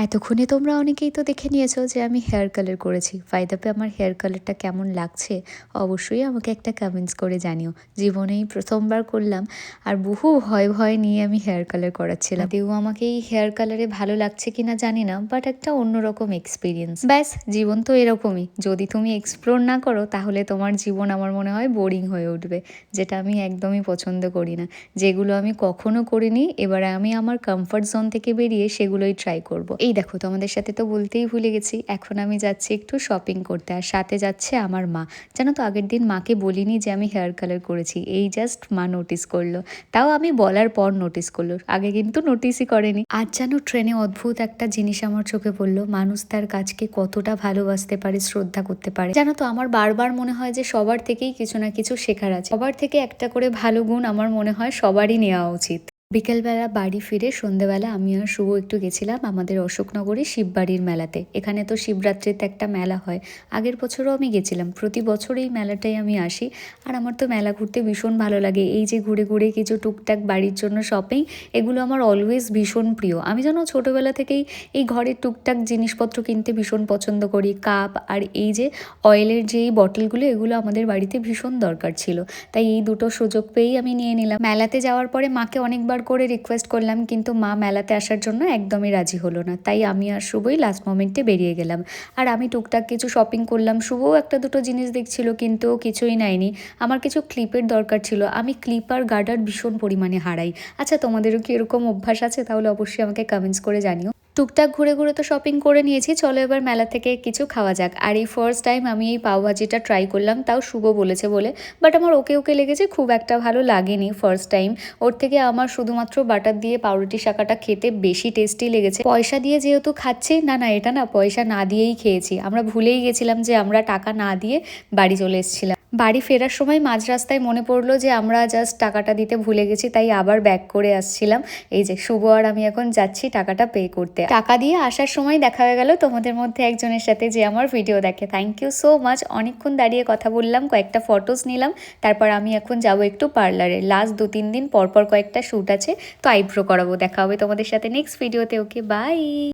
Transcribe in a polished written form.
এতক্ষণে তোমরা অনেকেই তো দেখে নিয়েছো যে আমি হেয়ার কালার করেছি। বাই দ্য ওয়ে আমার হেয়ার কালারটা কেমন লাগছে অবশ্যই আমাকে একটা কমেন্টস করে জানিও। জীবনেই প্রথমবার করলাম আর বহু ভয় ভয় নিয়ে আমি হেয়ার কালার করাচ্ছিলাম। তেও আমাকে এই হেয়ার কালারে ভালো লাগছে কিনা জানি না, বাট একটা অন্যরকম এক্সপিরিয়েন্স। ব্যাস, জীবন তো এরকমই, যদি তুমি এক্সপ্লোর না করো তাহলে তোমার জীবন আমার মনে হয় বোরিং হয়ে উঠবে, যেটা আমি একদমই পছন্দ করি না। যেগুলো আমি কখনো করিনি, এবারে আমি আমার কমফর্ট জোন থেকে বেরিয়ে সেগুলোই ট্রাই করব। এই দেখো, তোমাদের সাথে তো বলতেই ভুলে গেছি, এখন আমি যাচ্ছি একটু শপিং করতে, আর সাথে যাচ্ছে আমার মা। জানো তো, আগের দিন মাকে বলিনি যে আমি হেয়ার কালার করেছি, এই জাস্ট মা নোটিস করলো। তাও আমি বলার পর নোটিস করলো, আগে কিন্তু নোটিসই করেনি। আজ জানো ট্রেনে অদ্ভুত একটা জিনিস আমার চোখে পড়লো, মানুষ তার কাজকে কতটা ভালোবাসতে পারে, শ্রদ্ধা করতে পারে। জানো তো, আমার বারবার মনে হয় যে সবার থেকেই কিছু না কিছু শেখার আছে, সবার থেকে একটা করে ভালো গুণ আমার মনে হয় সবারই নেওয়া উচিত। বিকেলবেলা বাড়ি ফিরে সন্ধেবেলা আমি আর শুভ একটু গেছিলাম আমাদের অশোকনগরে শিববাড়ির মেলাতে। এখানে তো শিবরাত্রিতে একটা মেলা হয়, আগের বছরও আমি গেছিলাম। প্রতি বছর এই মেলাটাই আমি আসি, আর আমার তো মেলা ঘুরতে ভীষণ ভালো লাগে। এই যে ঘুরে ঘুরে কিছু টুকটাক বাড়ির জন্য শপিং, এগুলো আমার অলওয়েজ ভীষণ প্রিয়। আমি যেন ছোটোবেলা থেকেই এই ঘরের টুকটাক জিনিসপত্র কিনতে ভীষণ পছন্দ করি। কাপ আর এই যে অয়েলের যে এই বটলগুলো, এগুলো আমাদের বাড়িতে ভীষণ দরকার ছিল, তাই এই দুটো সুযোগ পেয়েই আমি নিয়ে নিলাম। মেলাতে যাওয়ার পরে মাকে অনেকবার করে রিকোয়েস্ট করলাম, কিন্তু মা মেলাতে আসার জন্য একদমই রাজি হলো না, তাই আমি আর শুভই লাস্ট মোমেন্টে বেরিয়ে গেলাম। আর আমি টুকটাক কিছু শপিং করলাম, শুভও একটা দুটো জিনিস দেখছিল কিন্তু ও কিছুই নেয়নি। আমার কিছু ক্লিপের দরকার ছিল, আমি ক্লিপ আর গার্ডার ভীষণ পরিমাণে হারাই। আচ্ছা, তোমাদেরও কি এরকম অভ্যাস আছে? তাহলে অবশ্যই আমাকে কমেন্টস করে জানিও। টুকটাক ঘুরে ঘুরে তো শপিং করে নিয়েছি, চলো এবার মেলা থেকে কিছু খাওয়া যাক। আর এই ফার্স্ট টাইম আমি এই পাওভাজিটা ট্রাই করলাম, তাও শুভ বলেছে বলে, বাট আমার ওকে ওকে লেগেছে, খুব একটা ভালো লাগেনি ফার্স্ট টাইম। ওর থেকে আমার শুধুমাত্র বাটার দিয়ে পাউরুটি শাকাটা খেতে বেশি টেস্টি লেগেছে। পয়সা দিয়ে যেহেতু খাচ্ছি, না না এটা না পয়সা না দিয়েই খেয়েছি, আমরা ভুলেই গেছিলাম যে আমরা টাকা না দিয়ে বাড়ি চলে এসেছিলাম। বাড়ি ফেরার সময় মাঝ রাস্তায় মনে পড়লো যে আমরা জাস্ট টাকাটা দিতে ভুলে গেছি, তাই আবার ব্যাক করে আসছিলাম। এই যে শুভ আর আমি এখন যাচ্ছি টাকাটা পে করতে। টাকা দিয়ে আসার সময় দেখা হয়ে গেল তোমাদের মধ্যে একজনের সাথে যে আমার ভিডিও দেখে। Thank you so much. অনেকক্ষণ দাঁড়িয়ে কথা বললাম, কয়েকটা ফটোস নিলাম, তারপর আমি এখন যাব একটু পার্লারে। লাস্ট 2-3 দিন পরপর কয়েকটা শ্যুট আছে, তো আইব্রো করাবো। দেখা হবে তোমাদের সাথে নেক্সট ভিডিওতে। ওকে, বাই।